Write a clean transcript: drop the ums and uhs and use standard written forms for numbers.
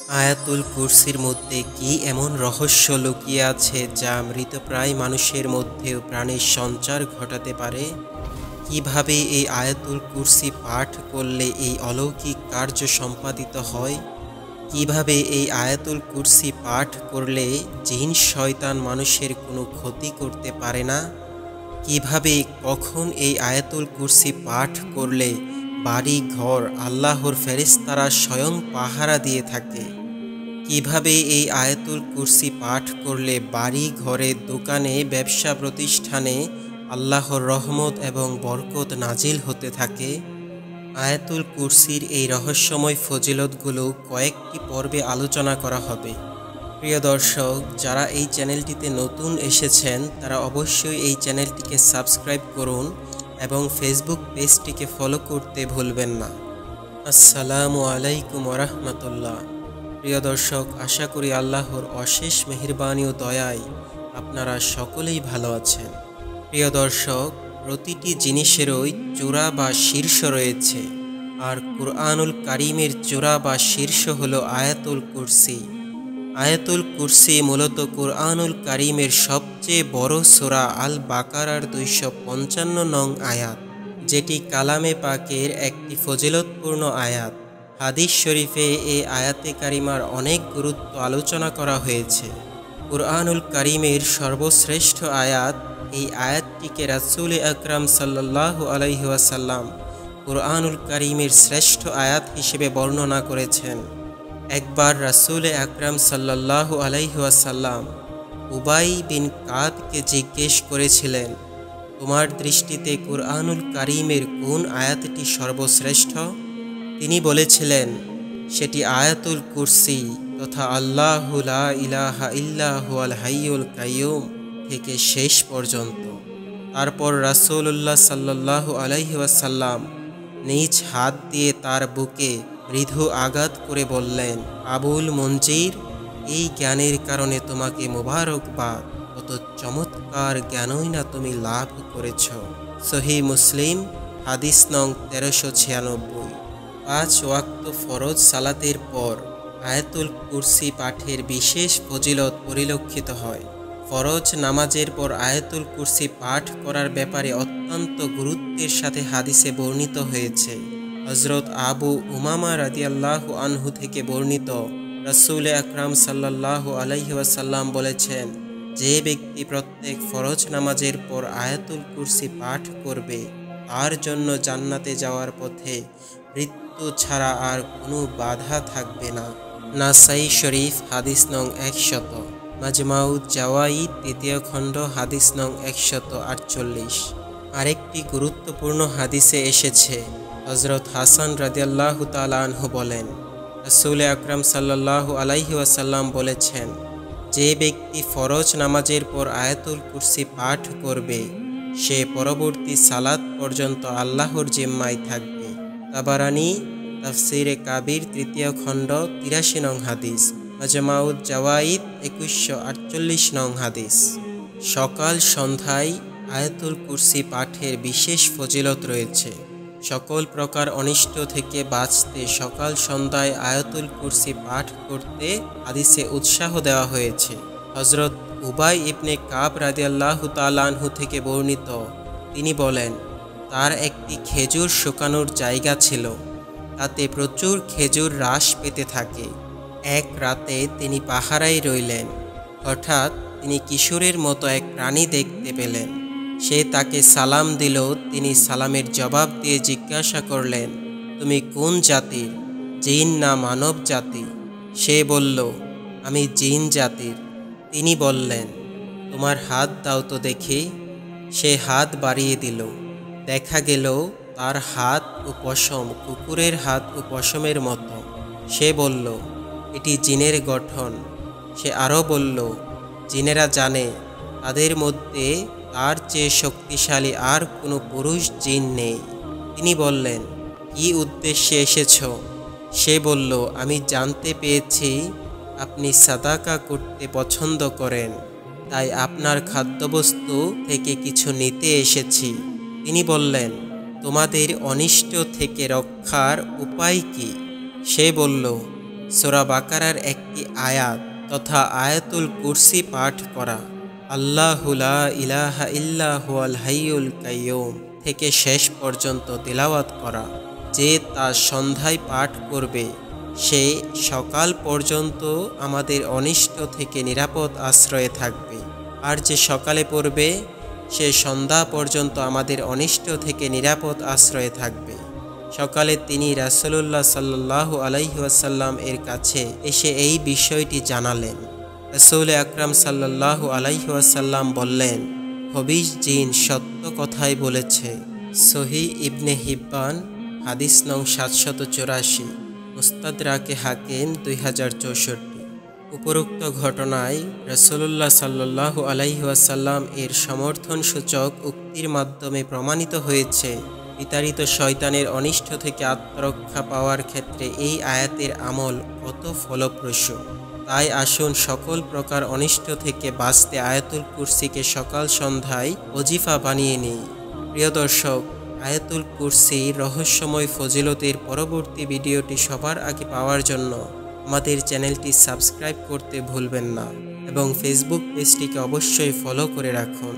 আয়াতুল কুরসির মধ্যে কি এমন রহস্য লুকিয়ে আছে যা মৃতপ্রায় মানুষের মধ্যেও প্রাণের সঞ্চার ঘটাতে পারে? কিভাবে এই আয়াতুল কুরসি পাঠ করলে এই অলৌকিক কার্য সম্পাদিত হয়? কিভাবে এই আয়াতুল কুরসি পাঠ করলে জিন শয়তান মানুষের কোনো ক্ষতি করতে পারে না? কিভাবে কখন এই আয়াতুল কুরসি পাঠ করলে বাড়ি ঘর আল্লাহর ফেরেশতারা স্বয়ং পাহারা দিয়ে থাকে? কিভাবে এই আয়াতুল কুরসি পাঠ করলে বাড়ি ঘরে দোকানে ব্যবসা প্রতিষ্ঠানে আল্লাহর রহমত এবং বরকত নাজিল হতে থাকে? আয়াতুল কুরসির এই রহস্যময় ফজিলতগুলো কয়েকটি পর্বে আলোচনা করা হবে। প্রিয় দর্শক, যারা এই চ্যানেলটিতে নতুন এসেছেন তারা অবশ্যই এই চ্যানেলটিকে সাবস্ক্রাইব করুন এবং ফেসবুক পেজটিকে ফলো করতে ভুলবেন না। আসসালামু আলাইকুম ওরহমতুল্লাহ। প্রিয় দর্শক, আশা করি আল্লাহর অশেষ মেহেরবানি ও দয়ায় আপনারা সকলেই ভালো আছেন। প্রিয় দর্শক, প্রতিটি জিনিসেরই চূড়া বা শীর্ষ রয়েছে, আর কুরআনুল কারীমের চূড়া বা শীর্ষ হলো আয়াতুল কুরসি। আয়াতুল কুরসি মূলত কুরআনুল কারীমের সবচেয়ে বড় সূরা আল বাকারার 255 নং আয়াত, যেটি কালামে পাকের একটি ফজিলতপূর্ণ আয়াত। হাদিস শরীফে এই আয়াতে কারিমার অনেক গুরুত্ব আলোচনা করা হয়েছে। কুরআনুল কারীমের সর্বশ্রেষ্ঠ আয়াত, এই আয়াতটিকে রাসূল আকরাম সাল্লাল্লাহু আলাইহি ওয়াসাল্লাম কুরআনুল কারীমের শ্রেষ্ঠ আয়াত হিসেবে বর্ণনা করেছেন। একবার রাসূল আকরাম সাল্লাল্লাহু আলাইহি ওয়াসাল্লাম উবাই বিন কাবকে জিজ্ঞেস করেছিলেন, তোমার দৃষ্টিতে কুরআনুল কারীমের কোন আয়াতটি সর্বশ্রেষ্ঠ? তিনি বলেছিলেন, সেটি আয়াতুল কুরসি তথা আল্লাহু লা ইলাহা ইল্লা হুয়াল হাইয়ুল কাইয়ুম থেকে শেষ পর্যন্ত। তারপর রাসূলুল্লাহ সাল্লাল্লাহু আলাইহি ওয়াসাল্লাম নিজ হাত দিয়ে তার বুকে মৃদু আঘাত করে বললেন, আবুল মঞ্জির, এই জ্ঞানের কারণে তোমাকে মোবারকবাদ, কত চমৎকার জ্ঞানই না তুমি লাভ করেছ। সহিহ মুসলিম, হাদিস নং 1396। 5 ওয়াক্ত ফরজ সালাতের পর আয়াতুল কুরসি পাঠের বিশেষ ফজিলত পরিলক্ষিত হয়। ফরজ নামাজের পর আয়াতুল কুরসি পাঠ করার ব্যাপারে অত্যন্ত গুরুত্বের সাথে হাদিসে বর্ণিত হয়েছে। হযরত আবু উমামা রাদিয়াল্লাহু আনহু থেকে বর্ণিত, রাসূল আকরাম সাল্লাল্লাহু আলাইহি ওয়াসাল্লাম বলেছেন, যে ব্যক্তি প্রত্যেক ফরজ নামাজের পর আয়াতুল কুরসি পাঠ করবে তার জন্য জান্নাতে যাওয়ার পথে মৃত্যু ছাড়া আর কোনো বাধা থাকবে না। নাসাই শরীফ, হাদিস নং 100। মাজমাউজ জাওয়াইদ, 3য় খণ্ড, হাদিস নং 148। আরেকটি গুরুত্বপূর্ণ হাদিসে এসেছে, হযরত হাসান রাদিয়াল্লাহু তাআলা আনহু বলেন, রাসূল আকরাম সাল্লাল্লাহু আলাইহি ওয়াসাল্লাম বলেছেন, যে ব্যক্তি ফরজ নামাজের পর আয়াতুল কুরসি পাঠ করবে সে পরবর্তী সালাত পর্যন্ত আল্লাহর জিম্মায় থাকবে। তাবারানী, তাফসিরে কাবির, 3য় খণ্ড, 83 নং হাদিস। মাজমাউজ জাওয়াইদ, 2148 নং হাদিস। সকাল সন্ধ্যায় আয়াতুল কুরসি পাঠের বিশেষ ফজিলত রয়েছে। সকল প্রকার অনিষ্ট থেকে বাঁচতে সকাল সন্ধ্যায় আয়াতুল কুরসি পাঠ করতে হাদিসে উৎসাহ দেওয়া হয়েছে। হযরত উবাই ইবনে কাব রাদিয়াল্লাহু তাআলা আনহু থেকে বর্ণিত, তিনি বলেন, তার একটি খেজুর শুকানোর জায়গা ছিল, তাতে প্রচুর খেজুর হ্রাস পেতে থাকে। এক রাতে তিনি পাহারায় রইলেন। হঠাৎ তিনি কিশোরের মতো এক প্রাণী দেখতে পেলেন। সে তাকে সালাম দিল। তিনি সালামের জবাব দিয়ে জিজ্ঞাসা করলেন, তুমি কোন জাতির, জিন না মানব জাতি? সে বলল, আমি জিন জাতির। তিনি বললেন, তোমার হাত দাও তো দেখি। সে হাত বাড়িয়ে দিল। দেখা গেল তার হাত ও পশম কুকুরের হাত ও পশমের মতো। সে বলল, এটি জিনের গঠন। সে আরও বলল, জিনেরা জানে তাদের মধ্যে তার চেয়ে শক্তিশালী আর কোনো পুরুষ জিন নেই। তিনি বললেন, কি উদ্দেশ্যে এসেছ? সে বলল, আমি জানতে পেরেছি আপনি সাদাকা করতে পছন্দ করেন, তাই আপনার খাদ্যবস্তু থেকে কিছু নিতে এসেছি। তিনি বললেন, তোমাদের অনিষ্ট থেকে রক্ষার উপায় কি? সে বলল, সূরা বাকারার একটি আয়াত তথা আয়াতুল কুরসি পাঠ করা, আল্লাহু লা ইলাহা ইল্লা হুয়াল হাইয়ুল কাইয়ুম থেকে শেষ পর্যন্ত তিলাওয়াত করা। যে তা সন্ধ্যায় পাঠ করবে সে সকাল পর্যন্ত আমাদের অনিষ্ট থেকে নিরাপদ আশ্রয়ে থাকবে, আর যে সকালে পড়বে সে সন্ধ্যা পর্যন্ত আমাদের অনিষ্ট থেকে নিরাপদ আশ্রয়ে থাকবে। সকালে তিনি রাসূলুল্লাহ সাল্লাল্লাহু আলাইহি ওয়াসাল্লাম এর কাছে এসে এই বিষয়টি জানালেন। রাসূল আকরাম সাল্লাল্লাহু আলাইহি ওয়াসাল্লাম বললেন, খবিশ জিন সত্য কথাই বলেছে। সহিহ ইবনে হিব্বান হাদিস নং 784, মুস্তাদরাকে হাকিম 2064। উপরোক্ত ঘটনায় রাসূলুল্লাহ সাল্লাল্লাহু আলাইহি ওয়াসাল্লাম এর সমর্থনসূচক উক্তির মাধ্যমে প্রমাণিত হয়েছে বিতাড়িত শয়তানের অনিষ্ট থেকে আত্মরক্ষা পাওয়ার ক্ষেত্রে এই আয়াতের আমল কত ফলপ্রসূ। তাই আসুন সকল প্রকার অনিষ্ট থেকে বাঁচতে আয়াতুল কুরসিকে সকাল সন্ধ্যায় ওজিফা বানিয়ে নিই। প্রিয় দর্শক, আয়াতুল কুরসির রহস্যময় ফজিলতের পরবর্তী ভিডিওটি সবার আগে পাওয়ার জন্য আমাদের চ্যানেলটি সাবস্ক্রাইব করতে ভুলবেন না এবং ফেসবুক পেজটিকে অবশ্যই ফলো করে রাখুন।